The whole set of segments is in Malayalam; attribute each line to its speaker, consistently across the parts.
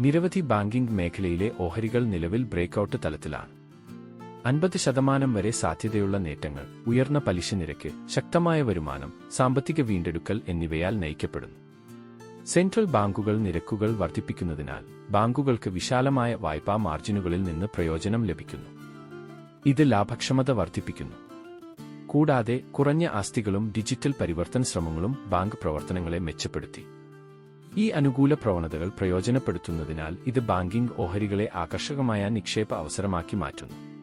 Speaker 1: നിരവധി ബാങ്കിംഗ് മേഖലയിലെ ഓഹരികൾ നിലവിൽ ബ്രേക്കൌട്ട് തലത്തിലാണ്. 50% വരെ സാധ്യതയുള്ള നേട്ടങ്ങൾ, ഉയർന്ന പലിശ നിരക്ക്, ശക്തമായ വരുമാനം, സാമ്പത്തിക വീണ്ടെടുക്കൽ എന്നിവയാൽ നയിക്കപ്പെടുന്നു. സെൻട്രൽ ബാങ്കുകൾ നിരക്കുകൾ വർദ്ധിപ്പിക്കുന്നതിനാൽ ബാങ്കുകൾക്ക് വിശാലമായ വായ്പാ മാർജിനുകളിൽ നിന്ന് പ്രയോജനം ലഭിക്കുന്നു. ഇത് ലാഭക്ഷമത വർദ്ധിപ്പിക്കുന്നു. കൂടാതെ കുറഞ്ഞ ആസ്തികളും ഡിജിറ്റൽ പരിവർത്തന ശ്രമങ്ങളും ബാങ്ക് പ്രവർത്തനങ്ങളെ മെച്ചപ്പെടുത്തി. ഈ അനുകൂല പ്രവണതകൾ പ്രയോജനപ്പെടുത്തുന്നതിനാൽ ഇത് ബാങ്കിംഗ് ഓഹരികളെ ആകർഷകമായ നിക്ഷേപ അവസരമാക്കി മാറ്റുന്നു.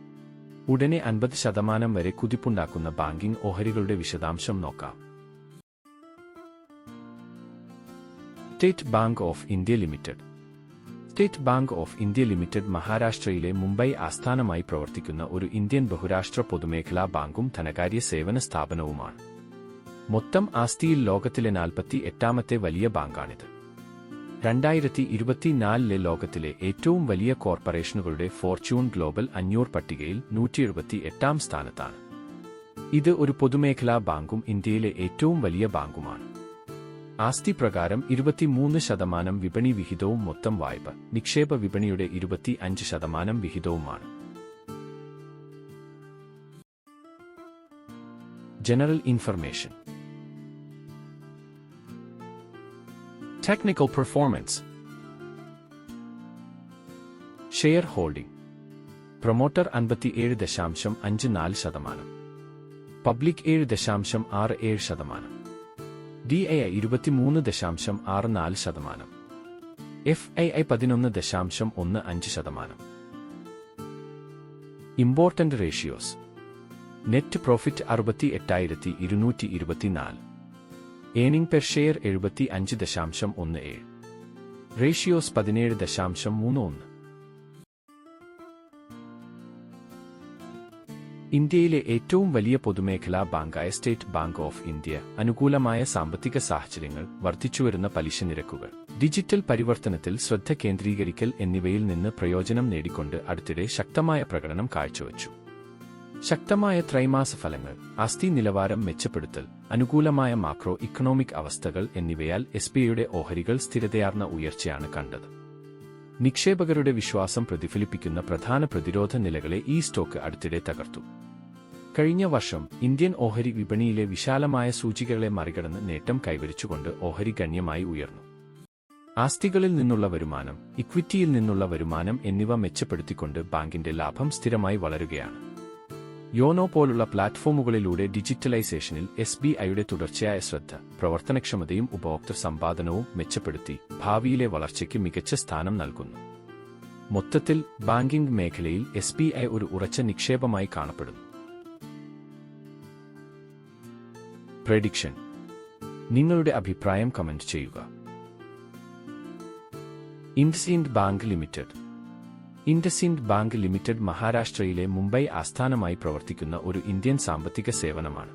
Speaker 1: ഉടനെ 50% വരെ കുതിപ്പുണ്ടാക്കുന്ന ബാങ്കിംഗ് ഓഹരികളുടെ വിശദാംശം നോക്കാം. State bank of India limited. State bank of India limited മഹാരാഷ്ട്രയിലെ മുംബൈ ആസ്ഥാനമായി പ്രവർത്തിക്കുന്ന ഒരു ഇന്ത്യൻ ബഹുരാഷ്ട്ര പൊതുമേഖലാ ബാങ്കും ധനകാര്യ സേവന സ്ഥാപനവുമാണ്. മൊത്തം ആസ്തിയിൽ ലോകത്തിലെ 48ാമത്തെ വലിയ ബാങ്കാണിത്. 2024 ലോകത്തിലെ ഏറ്റവും വലിയ കോർപ്പറേഷനുകളുടെ ഫോർച്യൂൺ ഗ്ലോബൽ 500 പട്ടികയിൽ 178ാം സ്ഥാനത്താണ്. ഇത് ഒരു പൊതുമേഖലാ ബാങ്കും ഇന്ത്യയിലെ ഏറ്റവും വലിയ ബാങ്കുമാണ്. ആസ്തി പ്രകാരം 23% വിപണി വിഹിതവും മൊത്തം വായ്പ, നിക്ഷേപ വിപണിയുടെ 25% വിഹിതവുമാണ്. General information. Technical performance. Share holding. Promoter 57.54%, public 7.67%, DAI 23.64%, FII 11.15%. Important ratios. Net profit 68,224, earning per share 75.17, ratios 17.31. ഇന്ത്യയിലെ ഏറ്റവും വലിയ പൊതുമേഖലാ ബാങ്കായ സ്റ്റേറ്റ് ബാങ്ക് ഓഫ് ഇന്ത്യ അനുകൂലമായ സാമ്പത്തിക സാഹചര്യങ്ങൾ, വർദ്ധിച്ചുവരുന്ന പലിശ നിരക്കുകൾ, ഡിജിറ്റൽ പരിവർത്തനത്തിൽ ശ്രദ്ധ കേന്ദ്രീകരിക്കൽ എന്നിവയിൽ നിന്ന് പ്രയോജനം നേടിക്കൊണ്ട് അടുത്തിടെ ശക്തമായ പ്രകടനം കാഴ്ചവച്ചു. ശക്തമായ ത്രൈമാസ ഫലങ്ങൾ, ആസ്തി നിലവാരം മെച്ചപ്പെടുത്തൽ, അനുകൂലമായ മാക്രോ ഇക്കണോമിക് അവസ്ഥകൾ എന്നിവയാൽ SBIയുടെ ഓഹരികൾ സ്ഥിരതയാർന്ന ഉയർച്ചയാണ് കണ്ടത്. നിക്ഷേപകരുടെ വിശ്വാസം പ്രതിഫലിപ്പിക്കുന്ന പ്രധാന പ്രതിരോധ നിലകളെ ഈ സ്റ്റോക്ക് അടുത്തിടെ തകർത്തു. കഴിഞ്ഞ വർഷം ഇന്ത്യൻ ഓഹരി വിപണിയിലെ വിശാലമായ സൂചികകളെ മറികടന്ന് നേട്ടം കൈവരിച്ചുകൊണ്ട് ഓഹരി ഗണ്യമായി ഉയർന്നു. ആസ്തികളിൽ നിന്നുള്ള വരുമാനം, ഇക്വിറ്റിയിൽ നിന്നുള്ള വരുമാനം എന്നിവ മെച്ചപ്പെടുത്തിക്കൊണ്ട് ബാങ്കിന്റെ ലാഭം സ്ഥിരമായി വളരുകയാണ്. യോനോ പോലുള്ള പ്ലാറ്റ്ഫോമുകളിലൂടെ ഡിജിറ്റലൈസേഷനിൽ SBIയുടെ തുടർച്ചയായ ശ്രദ്ധ, പ്രവർത്തനക്ഷമതയും ഉപഭോക്തൃ സമ്പാദനവും മെച്ചപ്പെടുത്തി ഭാവിയിലെ വളർച്ചയ്ക്ക് മികച്ച സ്ഥാനം നൽകുന്നു. മൊത്തത്തിൽ ബാങ്കിംഗ് മേഖലയിൽ SBI ഒരു ഉറച്ച നിക്ഷേപമായി കാണപ്പെടുന്നു. പ്രെഡിക്ഷൻ. നിങ്ങളുടെ അഭിപ്രായം കമന്റ് ചെയ്യുക. IndusInd bank limited. IndusInd bank limited മഹാരാഷ്ട്രയിലെ മുംബൈ ആസ്ഥാനമായി പ്രവർത്തിക്കുന്ന ഒരു ഇന്ത്യൻ സാമ്പത്തിക സേവനമാണ്.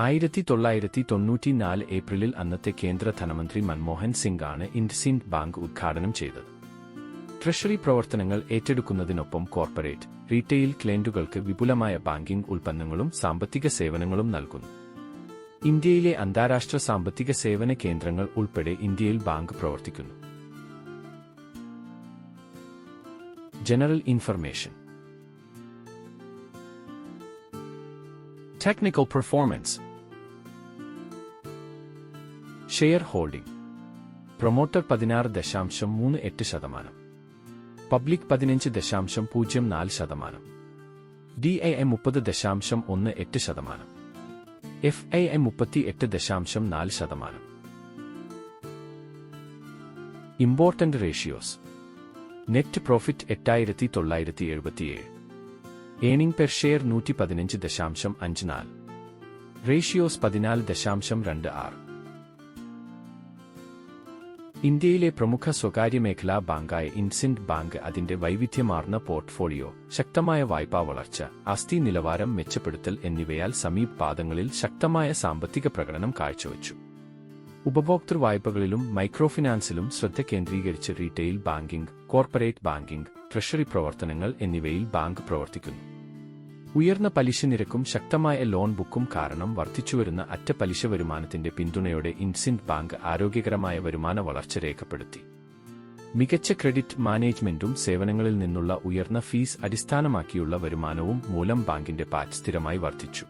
Speaker 1: 1994 ഏപ്രിലിൽ അന്നത്തെ കേന്ദ്ര ധനമന്ത്രി മൻമോഹൻ സിംഗ് ആണ് ഇൻഡസ്ഇൻഡ് ബാങ്ക് ഉദ്ഘാടനം ചെയ്തത്. ട്രഷറി പ്രവർത്തനങ്ങൾ ഏറ്റെടുക്കുന്നതിനൊപ്പം കോർപ്പറേറ്റ്, റീറ്റെയിൽ ക്ലയന്റുകൾക്ക് വിപുലമായ ബാങ്കിംഗ് ഉൽപ്പന്നങ്ങളും സാമ്പത്തിക സേവനങ്ങളും നൽകുന്നു. ഇന്ത്യയിലെ അന്താരാഷ്ട്ര സാമ്പത്തിക സേവന കേന്ദ്രങ്ങൾ ഉൾപ്പെടെ ഇന്ത്യയിൽ ബാങ്ക് പ്രവർത്തിക്കുന്നു. General information. Technical performance. Share holding. Promoter 16.38%, public 15.04%, DII 30.18%, FII 38.4%. Important ratios. Net profit 8,977, earning per share 115.54, ratios 14.26. ഇന്ത്യയിലെ പ്രമുഖ സ്വകാര്യ മേഖലാ ബാങ്കായ ഇൻഡസ്ഇൻഡ് ബാങ്ക് അതിന്റെ വൈവിധ്യമാർന്ന പോർട്ട്ഫോളിയോ, ശക്തമായ വായ്പാ വളർച്ച, ആസ്തി നിലവാരം മെച്ചപ്പെടുത്തൽ എന്നിവയാൽ സമീപപാദങ്ങളിൽ ശക്തമായ സാമ്പത്തിക പ്രകടനം കാഴ്ചവച്ചു. ഉപഭോക്തൃ വായ്പകളിലും മൈക്രോഫിനാൻസിലും ശ്രദ്ധ കേന്ദ്രീകരിച്ച് retail banking, corporate banking, treasury പ്രവർത്തനങ്ങൾ എന്നിവയിൽ ബാങ്ക് പ്രവർത്തിക്കുന്നു. ഉയർന്ന പലിശ നിരക്കും ശക്തമായ ലോൺ ബുക്കും കാരണം വർദ്ധിച്ചുവരുന്ന അറ്റ പലിശ വരുമാനത്തിന്റെ പിന്തുണയോടെ ഇൻഡസ്ഇൻഡ് ബാങ്ക് ആരോഗ്യകരമായ വരുമാന വളർച്ച രേഖപ്പെടുത്തി. മികച്ച ക്രെഡിറ്റ് മാനേജ്മെന്റും സേവനങ്ങളിൽ നിന്നുള്ള ഉയർന്ന ഫീസ് അടിസ്ഥാനമാക്കിയുള്ള വരുമാനവും മൂലം ബാങ്കിന്റെ പാറ്റ് സ്ഥിരമായി വർദ്ധിച്ചു.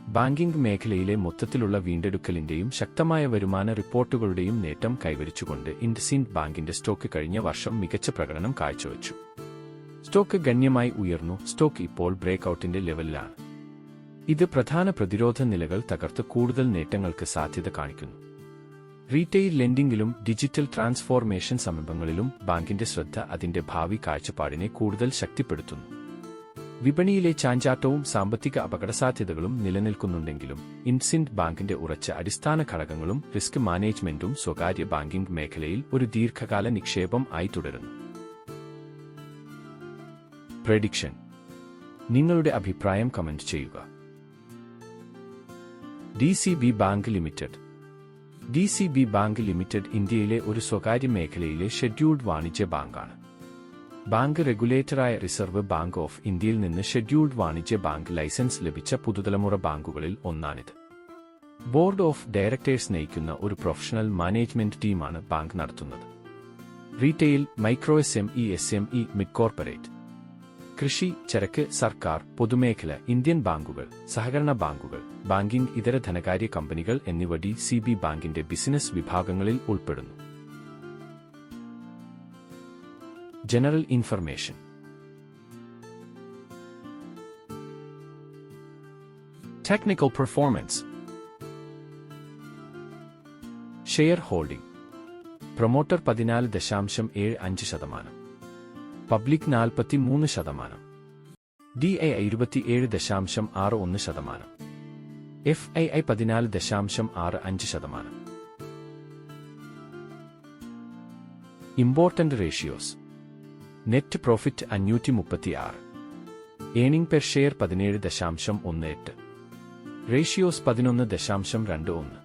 Speaker 1: ബാങ്കിംഗ് മേഖലയിലെ മൊത്തത്തിലുള്ള വീണ്ടെടുക്കലിന്റെയും ശക്തമായ വരുമാന റിപ്പോർട്ടുകളുടെയും നേട്ടം കൈവരിച്ചുകൊണ്ട് ഇൻഡസിൻഡ് ബാങ്കിന്റെ സ്റ്റോക്ക് കഴിഞ്ഞ വർഷം മികച്ച പ്രകടനം കാഴ്ചവെച്ചു. സ്റ്റോക്ക് ഗണ്യമായി ഉയർന്നു. സ്റ്റോക്ക് ഇപ്പോൾ ബ്രേക്ക്ഔട്ടിന്റെ ലെവലിലാണ്. ഇത് പ്രധാന പ്രതിരോധ നിലകൾ തകർത്ത് കൂടുതൽ നേട്ടങ്ങൾക്ക് സാധ്യത കാണിക്കുന്നു. റീറ്റെയിൽ ലെൻഡിംഗിലും ഡിജിറ്റൽ ട്രാൻസ്ഫോർമേഷൻ സമീപങ്ങളിലും ബാങ്കിന്റെ ശ്രദ്ധ അതിന്റെ ഭാവി കാഴ്ചപ്പാടിനെ കൂടുതൽ ശക്തിപ്പെടുത്തുന്നു. വിപണിയിലെ ചാഞ്ചാട്ടവും സാമ്പത്തിക അപകടസാധ്യതകളും നിലനിൽക്കുന്നുണ്ടെങ്കിലും ഇൻഡസിൻഡ് ബാങ്കിന്റെ ഉറച്ച അടിസ്ഥാന ഘടകങ്ങളും റിസ്ക് മാനേജ്മെന്റും സ്വകാര്യ ബാങ്കിംഗ് മേഖലയിൽ ഒരു ദീർഘകാല നിക്ഷേപം ആയി തുടരുന്നു. പ്രഡിക്ഷൻ. നിങ്ങളുടെ അഭിപ്രായം കമന്റ് ചെയ്യുക. DCB bank limited. DCB bank limited ഇന്ത്യയിലെ ഒരു സ്വകാര്യ മേഖലയിലെ ഷെഡ്യൂൾഡ് വാണിജ്യ ബാങ്കാണ്. ബാങ്ക് റെഗുലേറ്ററായ റിസർവ് ബാങ്ക് ഓഫ് ഇന്ത്യയിൽ നിന്ന് ഷെഡ്യൂൾഡ് വാണിജ്യ ബാങ്ക് ലൈസൻസ് ലഭിച്ച പുതുതലമുറ ബാങ്കുകളിൽ ഒന്നാണിത്. ബോർഡ് ഓഫ് ഡയറക്ടേഴ്സ് നയിക്കുന്ന ഒരു പ്രൊഫഷണൽ മാനേജ്മെന്റ് ടീമാണ് ബാങ്ക് നടത്തുന്നത്. Retail, micro SME, mid corporate, കൃഷി, ചരക്ക്, സർക്കാർ, പൊതുമേഖല, ഇന്ത്യൻ ബാങ്കുകൾ, സഹകരണ ബാങ്കുകൾ, ബാങ്കിംഗ്, ഇതര ധനകാര്യ കമ്പനികൾ എന്നിവ DCB ബാങ്കിന്റെ ബിസിനസ് വിഭാഗങ്ങളിൽ ഉൾപ്പെടുന്നു. General information. Technical performance. Share holding. Promoter 14.75%, public 43%, DI 27.61%, FII 14.65%. Important ratios. Net profit 536, earning per share 17.18, ratios 11.21.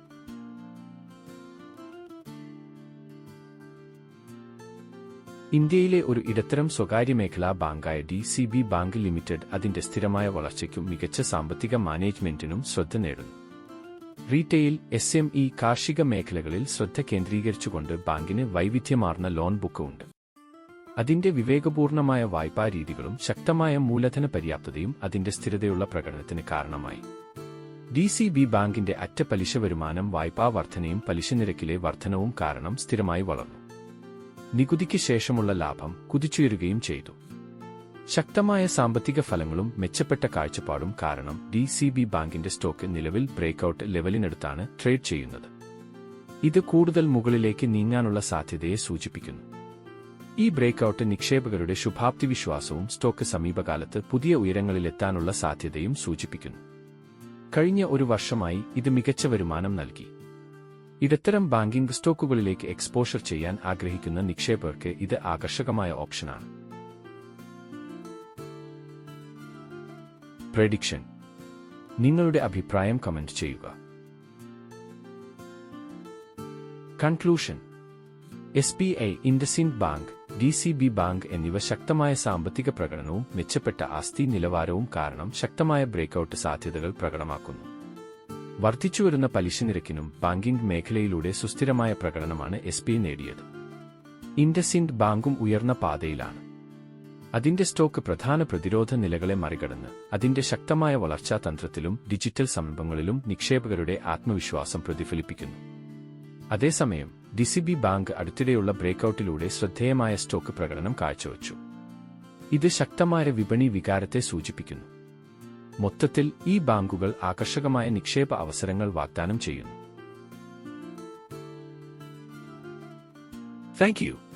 Speaker 1: ഇന്ത്യയിലെ ഒരു ഇടത്തരം സ്വകാര്യ മേഖലാ ബാങ്കായ DCB ബാങ്ക് ലിമിറ്റഡ് അതിന്റെ സ്ഥിരമായ വളർച്ചയ്ക്കും മികച്ച സാമ്പത്തിക മാനേജ്മെന്റിനും ശ്രദ്ധ നേടുന്നു. റീറ്റെയിൽ, SME, കാർഷിക മേഖലകളിൽ ശ്രദ്ധ കേന്ദ്രീകരിച്ചുകൊണ്ട് ബാങ്കിന് വൈവിധ്യമാർന്ന ലോൺ ബുക്ക് ഉണ്ട്. അതിന്റെ വിവേകപൂർണമായ വായ്പാ രീതികളും ശക്തമായ മൂലധന പര്യാപ്തതയും അതിന്റെ സ്ഥിരതയുള്ള പ്രകടനത്തിന് കാരണമായി. DCB ബാങ്കിന്റെ അറ്റ പലിശ വരുമാനം വായ്പാ വർധനയും പലിശ നിരക്കിലെ വർധനവും കാരണം സ്ഥിരമായി വളർന്നു. നികുതിക്ക് ശേഷമുള്ള ലാഭം കുതിച്ചുയരുകയും ചെയ്തു. ശക്തമായ സാമ്പത്തിക ഫലങ്ങളും മെച്ചപ്പെട്ട കാഴ്ചപ്പാടും കാരണം DCB ബാങ്കിന്റെ സ്റ്റോക്ക് നിലവിൽ ബ്രേക്ക്ഔട്ട് ലെവലിനടുത്താണ് ട്രേഡ് ചെയ്യുന്നത്. ഇത് കൂടുതൽ മുകളിലേക്ക് നീങ്ങാനുള്ള സാധ്യതയെ സൂചിപ്പിക്കുന്നു. ഈ ബ്രേക്ക്ഔട്ട് നിക്ഷേപകരുടെ ശുഭാപ്തി വിശ്വാസവും സ്റ്റോക്ക് സമീപകാലത്ത് പുതിയ ഉയരങ്ങളിലെത്താനുള്ള സാധ്യതയും സൂചിപ്പിക്കുന്നു. കഴിഞ്ഞ ഒരു വർഷമായി ഇത് മികച്ച വരുമാനം നൽകി. ഇടത്തരം ബാങ്കിംഗ് സ്റ്റോക്കുകളിലേക്ക് എക്സ്പോഷർ ചെയ്യാൻ ആഗ്രഹിക്കുന്ന നിക്ഷേപകർക്ക് ഇത് ആകർഷകമായ ഓപ്ഷനാണ്. പ്രഡിക്ഷൻ. നിങ്ങളുടെ അഭിപ്രായം കമന്റ് ചെയ്യുക. Conclusion. SBI, IndusInd bank, DCB bank എന്നിവ ശക്തമായ സാമ്പത്തിക പ്രകടനവും മെച്ചപ്പെട്ട ആസ്തി നിലവാരവും കാരണം ശക്തമായ ബ്രേക്ക്ഔട്ട് സാധ്യതകൾ പ്രകടമാക്കുന്നു. വർദ്ധിച്ചുവരുന്ന പലിശ നിരക്കിനും ബാങ്കിംഗ് മേഖലയിലൂടെ സുസ്ഥിരമായ പ്രകടനമാണ് SBI നേടിയത്. ഇൻഡസിൻഡ് ബാങ്കും ഉയർന്ന പാതയിലാണ്. അതിന്റെ സ്റ്റോക്ക് പ്രധാന പ്രതിരോധ നിലകളെ മറികടന്ന് അതിന്റെ ശക്തമായ വളർച്ചാ തന്ത്രത്തിലും ഡിജിറ്റൽ സമീപങ്ങളിലും നിക്ഷേപകരുടെ ആത്മവിശ്വാസം പ്രതിഫലിപ്പിക്കുന്നു. അതേസമയം DCB ബാങ്ക് അടുത്തിടെയുള്ള ബ്രേക്ക്ഔട്ടിലൂടെ ശ്രദ്ധേയമായ സ്റ്റോക്ക് പ്രകടനം കാഴ്ചവച്ചു. ഇത് ശക്തമായ വിപണി വികാരത്തെ സൂചിപ്പിക്കുന്നു. മൊത്തത്തിൽ ഈ ബാങ്കുകൾ ആകർഷകമായ നിക്ഷേപ അവസരങ്ങൾ വാഗ്ദാനം ചെയ്യുന്നു. Thank you.